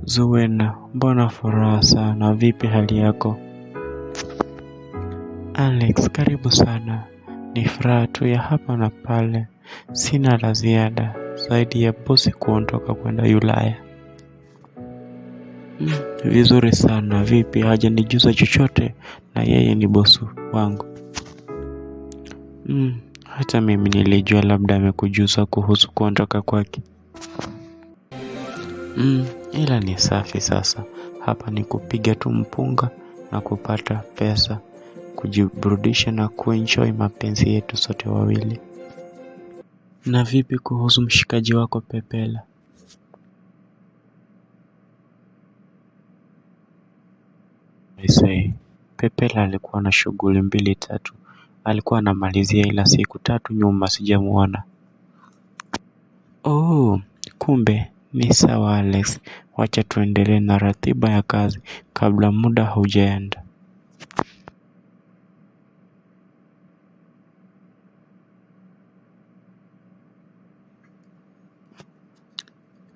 Zuena, mbona furaha sana, vipi hali yako? Alex, karibu sana. Ni furaha tu ya hapa na pale. Sina la ziada zaidi ya bosi kuondoka kwenda Ulaya. Vizuri sana, vipi hajanijuza chochote? Na yeye ni bosi wangu. Hata mimi nilijua labda amekujuza kuhusu kuondoka kwake. Ila ni safi sasa. Hapa ni kupiga tu mpunga na kupata pesa, kujiburudisha na kuenjoy mapenzi yetu sote wawili. Na vipi kuhusu mshikaji wako Pepela? Pepela alikuwa na shughuli 2-3. Alikuwa anamalizia ila siku 3 nyuma sijamuona. Kumbe ni sawa Alex. Wacha tuendelee na ratiba ya kazi kabla muda haujaenda.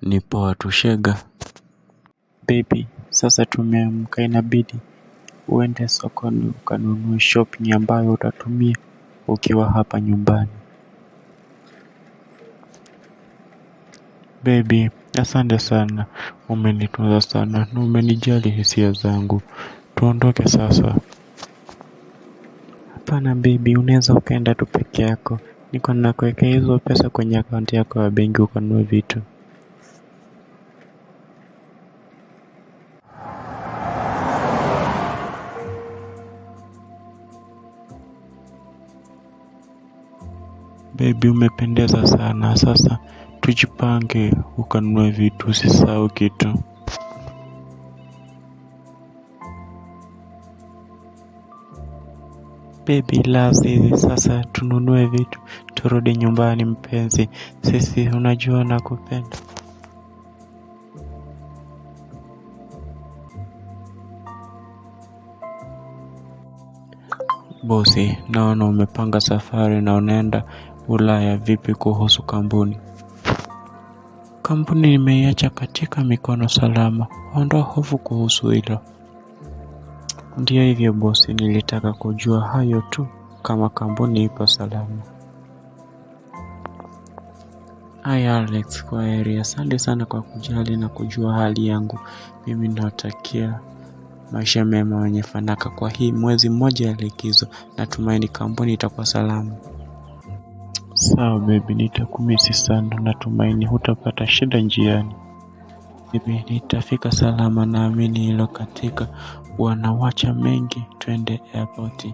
Ni poa tu shega. Baby, sasa tumeamka, inabidi uende sokoni ukanunue shopping ambayo utatumia ukiwa hapa nyumbani. Baby, asante sana. Umenitunza sana na umenijali hisia zangu. Tuondoke sasa. Hapana baby, unaweza ukaenda tu peke yako. Niko nakuwekea hizo pesa kwenye akaunti yako ya benki ukanunue vitu. Baby, umependeza sana. Sasa tujipange ukanunue vitu, usisahau kitu. Baby, lazi sasa tununue vitu turudi nyumbani mpenzi. Sisi unajua nakupenda. Bosi, naona umepanga safari na unaenda Ulaya. Vipi kuhusu kampuni? Kampuni nimeiacha katika mikono salama. Ondoa hofu kuhusu hilo. Ndio hivyo bosi, nilitaka kujua hayo tu, kama kampuni ipo salama. Hi Alex, kwaheri. Asante sana kwa kujali na kujua hali yangu. Mimi natakia maisha mema yenye fanaka kwa hii mwezi mmoja ya likizo. Natumaini kampuni itakuwa salama. Sawa baby, nitakumisi sana. Natumaini hutapata shida njiani. Baby, nitafika salama, naamini hilo. Katika wanawacha mengi, twende airport.